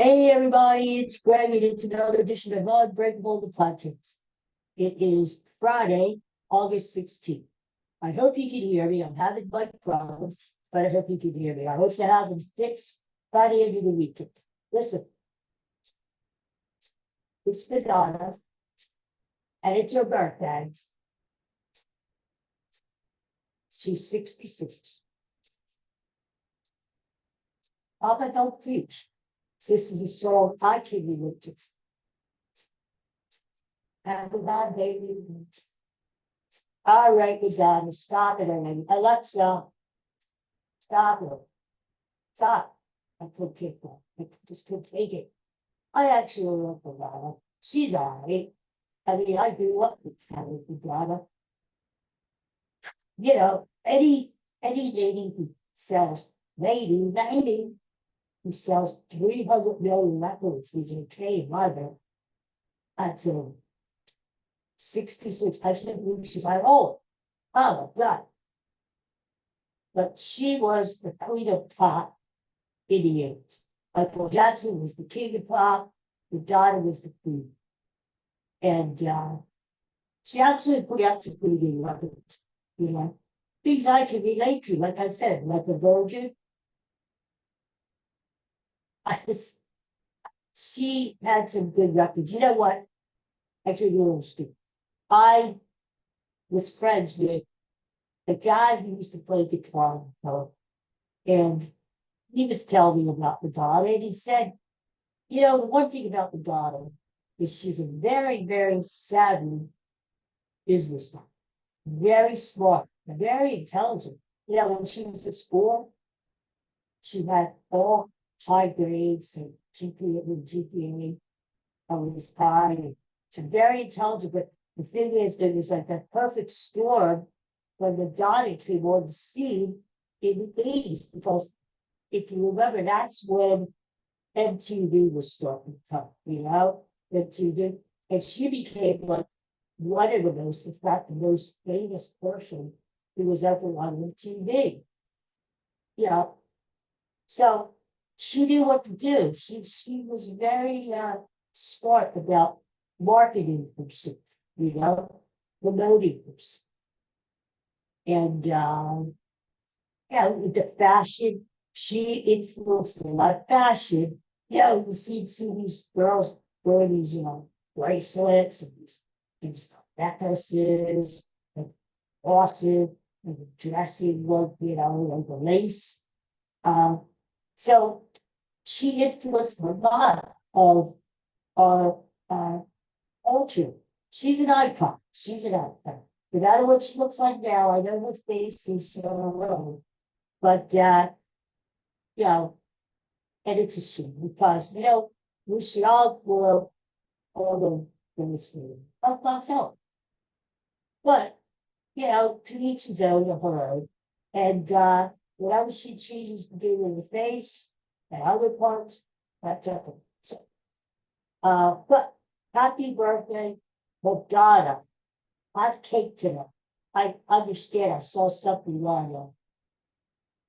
Hey everybody, it's Greg, and it's another edition of Unbreakable, the podcast. It is Friday, August 16th. I hope you can hear me. I'm having mic problems, but I hope you can hear me. I hope to have them fixed by the end of the weekend. Listen, it's Madonna, and it's her birthday. She's 66. Papa, don't preach. This is a song I can relate to. Have a bad baby. All right, Madonna, stop it already. Alexa, stop it. Stop. I could take that. I just could take it. I actually love Madonna. She's all right. I mean, I grew up with Madonna. You know, any lady who sells, lady who sells 300 million records is okay in my book until 66. I can't believe she's like, oh my God. But she was the queen of pop in the 80s. Michael Jackson was the king of pop. Madonna was the queen. And she actually put out some pretty good records, you know. Things I can relate to, like I said, like a virgin. She had some good records. You know what? Actually, you don't speak. I was friends with a guy who used to play guitar, and he was telling me about Madonna, and he said, you know, the one thing about Madonna is she's a very, very savvy businesswoman, very smart, very intelligent. You know, when she was at school, she had all high grades and GPA was high. And she's very intelligent, but the thing is, there was like that perfect storm when Madonna came on the scene in the 80s, because if you remember, that's when MTV was starting to come, you know, MTV. And she became like one of the most, if not the most famous person who was ever on MTV. Yeah. So she knew what to do. She was very smart about marketing herself, you know, promoting herself. And yeah, with the fashion, she influenced a lot of fashion. Yeah, you see these girls wearing these, you know, bracelets and these necklaces and bosses and the dressing look, you know, and the lace. Um, so she influenced a lot of our culture. She's an icon. She's an icon. No matter what she looks like now, I know her face is wrong, but you know, and it's a shame because you know we should all follow all the things of myself. But you know, to each his own of her own. And whatever she chooses to do in the face and other parts, that's up to her. So, but happy birthday, Madonna. I've cake tonight. I understand. I saw something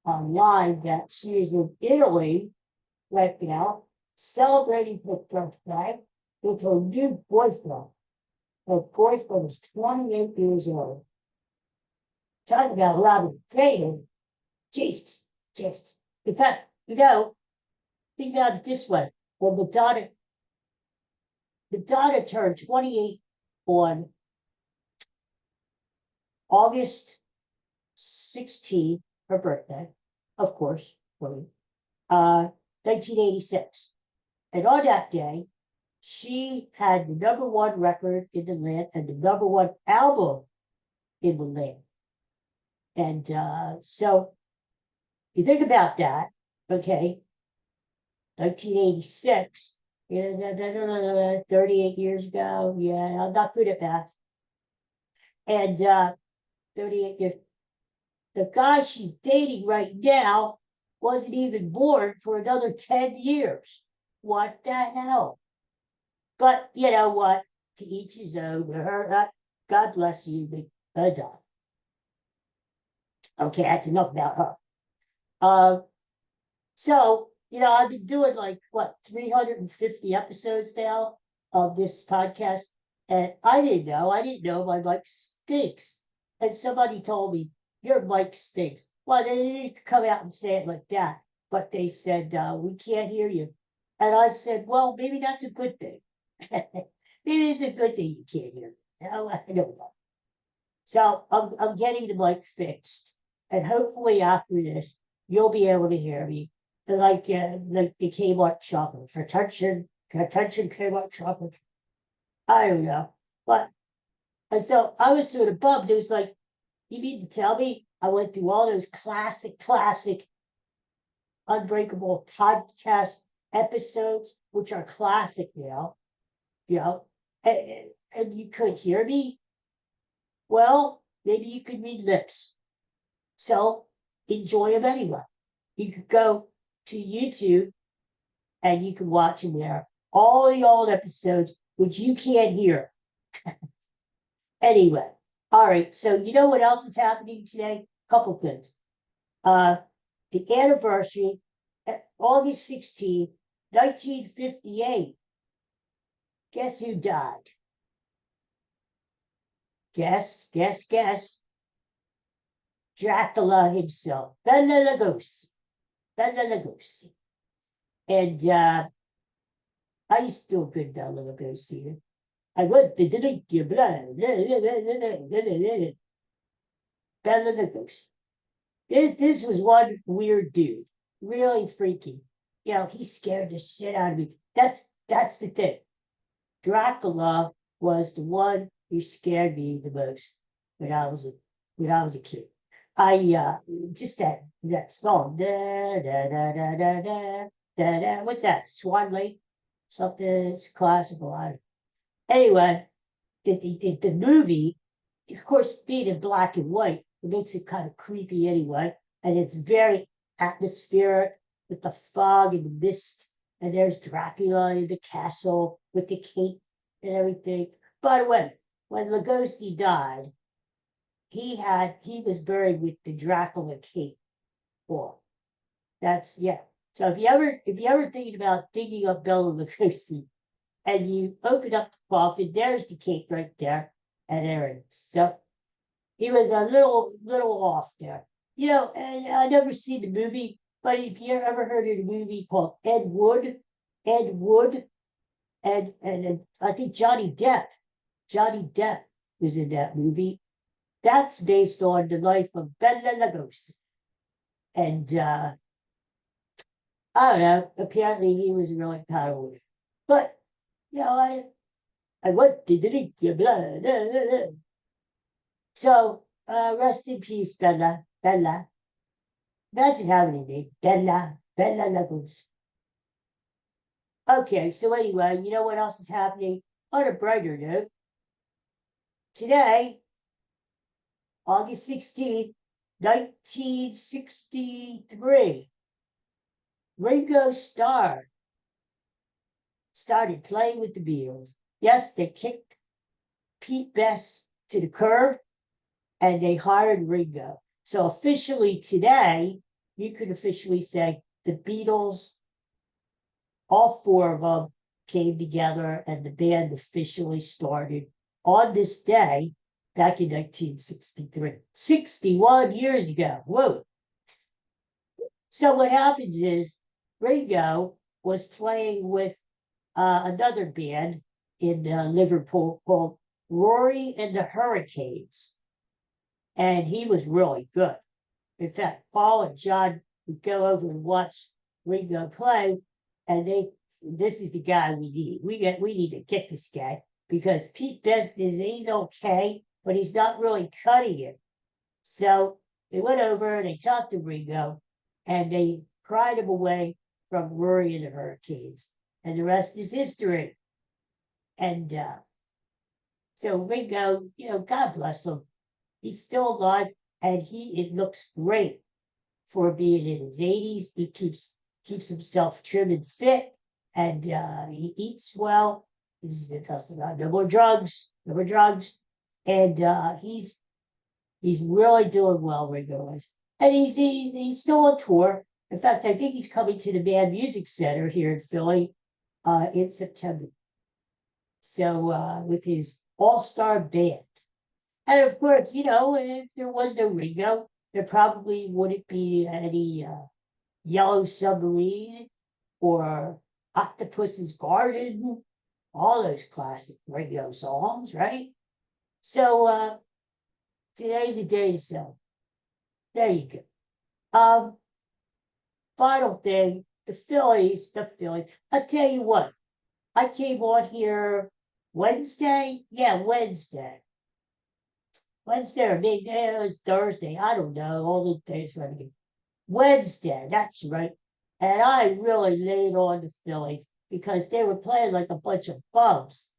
online that she is in Italy right now, celebrating her birthday with her new boyfriend. Her boyfriend is 28 years old. Talking about Robert Craven. Jesus, Jesus. In fact, you know, think about it this way. When the daughter turned 28 on August 16th, her birthday, of course, for 1986. And on that day, she had the number one record in the land and the number one album in the land. And so you think about that, okay, 1986, 38 years ago. Yeah, I'm not good at math. And 38 years. The guy she's dating right now wasn't even born for another 10 years. What the hell? But you know what? To each his own. Her, God bless you, Madonna. Okay, that's enough about her. So I've been doing like what 350 episodes now of this podcast, and I didn't know my mic stinks. And somebody told me your mic stinks. Well, they didn't come out and say it like that, but they said we can't hear you. And I said, well, maybe that's a good thing. Maybe it's a good thing you can't hear me. I don't know. So I'm getting the mic fixed, and hopefully after this, you'll be able to hear me like the Kmart chocolate. Attention, Kmart chocolate. I don't know, but and so I was sort of bummed. It was like, you mean to tell me I went through all those classic Unbreakable podcast episodes, which are classic now, you know, and you couldn't hear me? Well, maybe you could read lips. So enjoy them anyway. You could go to YouTube and you can watch them there. All the old episodes, which you can't hear. Anyway, all right. So you know what else is happening today? Couple things. The anniversary, August 16th, 1958. Guess who died? Guess. Dracula himself, Bela Lugosi. And I used to do a good Bela Lugosi. I went to drink your blood. Bela Lugosi. This was one weird dude, really freaky. He scared the shit out of me. That's the thing. Dracula was the one who scared me the most when I was a kid. I just that song. Da, da, da, da, da, da, da, da. What's that? Swan Lake? Something, it's classical. Anyway, the movie, of course, being in black and white, it makes it kind of creepy anyway. And it's very atmospheric with the fog and the mist. And there's Dracula in the castle with the cape and everything. By the way, when Lugosi died, he was buried with the Dracula cape on. That's yeah. So if you ever thinking about digging up Bela Lugosi and you open up the coffin, there's the cape right there, and there it is. So he was a little off there. And I never seen the movie, but if you ever heard of the movie called Ed Wood, and I think Johnny Depp was in that movie. That's based on the life of Bela Lugosi. And I don't know, apparently he was really kind of weird. But, I went to drink your blood. So, rest in peace, Bella. Imagine having a name, Bella Lugosi. Okay, so anyway, you know what else is happening? On a brighter note, today, August 16th, 1963, Ringo started playing with the Beatles. Yes, they kicked Pete Best to the curb and they hired Ringo. So officially today, you could officially say the Beatles, all four of them came together and the band officially started on this day back in 1963, 61 years ago. Whoa. So what happens is Ringo was playing with another band in Liverpool called Rory and the Hurricanes. And he was really good. In fact, Paul and John would go over and watch Ringo play, and this is the guy we need. We need to get this guy because Pete Best he's okay, but he's not really cutting it. So they went over and they talked to Ringo, and they pried him away from Rory and the Hurricanes, and the rest is history. And so Ringo, God bless him, he's still alive, and it looks great for being in his 80s. He keeps himself trim and fit, and he eats well. He's no more drugs, and he's really doing well, Ringo is, and he's still on tour. In fact, I think he's coming to the Band Music Center here in Philly in September. So with his all-star band. And of course, if there was no Ringo, there probably wouldn't be any Yellow Submarine or Octopus's Garden, all those classic Ringo songs, right? So today's a day to sell. There you go. Final thing, the Phillies. I'll tell you what, I came on here Wednesday. Yeah, Wednesday. Wednesday or maybe it was Thursday. I don't know. All the days running. Wednesday, that's right. And I really laid on the Phillies because they were playing like a bunch of bums.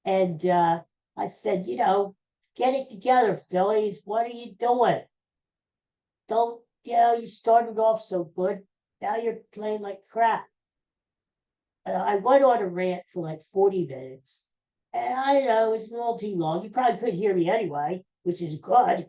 And I said, get it together, Phillies. What are you doing? Don't, you started off so good. Now you're playing like crap. I went on a rant for like 40 minutes. And I know it's a little too long. You probably couldn't hear me anyway, which is good.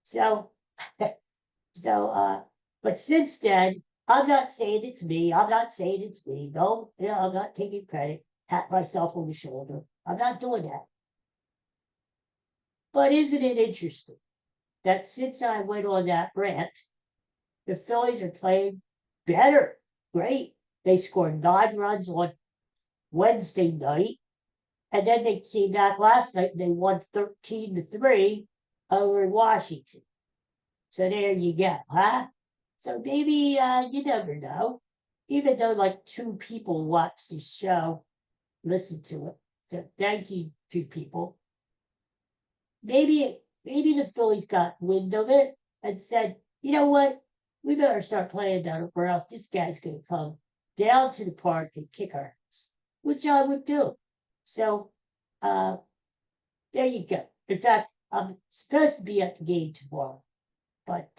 So, but since then, I'm not saying it's me. I'm not saying it's me. No, I'm not taking credit. Pat myself on the shoulder. I'm not doing that. But isn't it interesting that since I went on that rant, the Phillies are playing better? Great. They scored 9 runs on Wednesday night. And then they came back last night and they won 13-3 over Washington. So there you go, huh? So maybe you never know. Even though like 2 people watch this show, listen to it. So thank you, 2 people. Maybe the Phillies got wind of it and said, you know what? We better start playing better, or else this guy's going to come down to the park and kick our ass, which I would do. So there you go. In fact, I'm supposed to be at the game tomorrow, but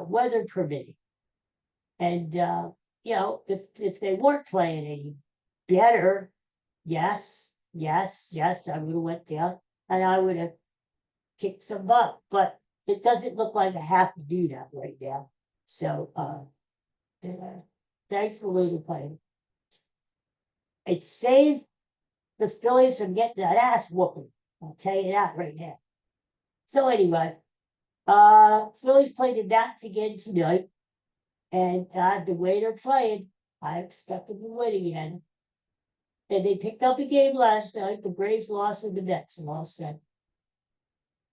weather permitting. And if they weren't playing any better, yes, I would have went down and I would have kicked some butt. But it doesn't look like I have to do that right now. So thankfully they're playing. It saved the Phillies from getting that ass whooping. I'll tell you that right now. So anyway, Phillies played the Nats again tonight. And the way they're playing, I expect them to win again. And they picked up a game last night. The Braves lost and the Mets lost. And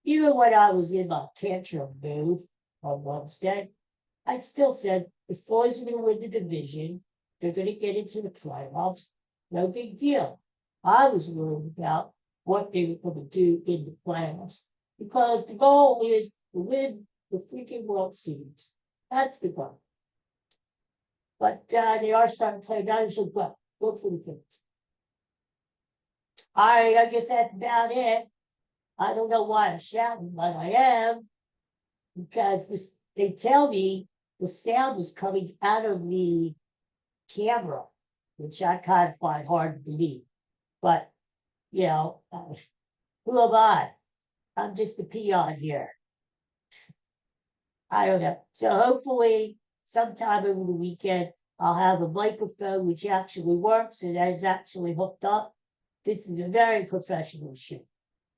even when I was in my tantrum mood on Wednesday, I still said the Phillies are going to win the division. They're going to get into the playoffs. No big deal. I was worried about what they were going to do in the playoffs because the goal is to win the freaking World Series. That's the goal. But they are starting to play down, so well. Good for the Phillies. All right, I guess that's about it. I don't know why I'm shouting, but I am. Because they tell me the sound was coming out of the camera, which I kind of find hard to believe. But, who am I? I'm just a peon here. I don't know. So hopefully sometime over the weekend, I'll have a microphone which actually works and is actually hooked up. This is a very professional show.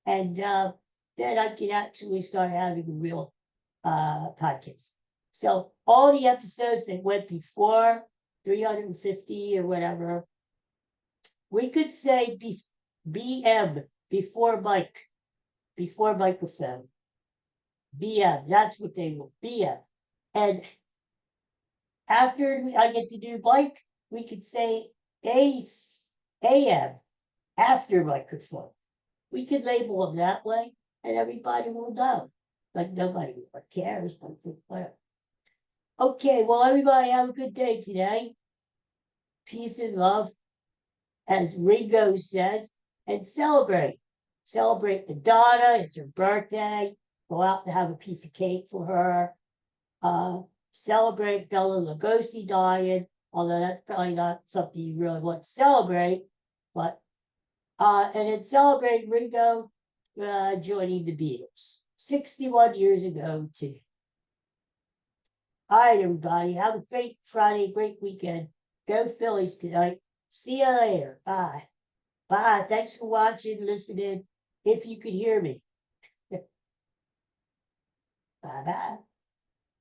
And then I can actually start having a real podcast. So all the episodes that went before 350 or whatever, we could say BM, before microphone. BM, that's what they were, BM. And after I get to do Mike, we could say AM, after microphone. We could label them that way, and everybody will know. Like nobody cares, but whatever. Okay, well, everybody have a good day today. Peace and love, as Ringo says, and celebrate. Celebrate Madonna. It's her birthday. Go out and have a piece of cake for her. Celebrate Bela Lugosi dying, although that's probably not something you really want to celebrate. But and then celebrate Ringo joining the Beatles 61 years ago too. All right, everybody. Have a great Friday, great weekend. Go Phillies tonight. See you later. Bye. Bye. Thanks for watching, listening. If you could hear me. Bye bye.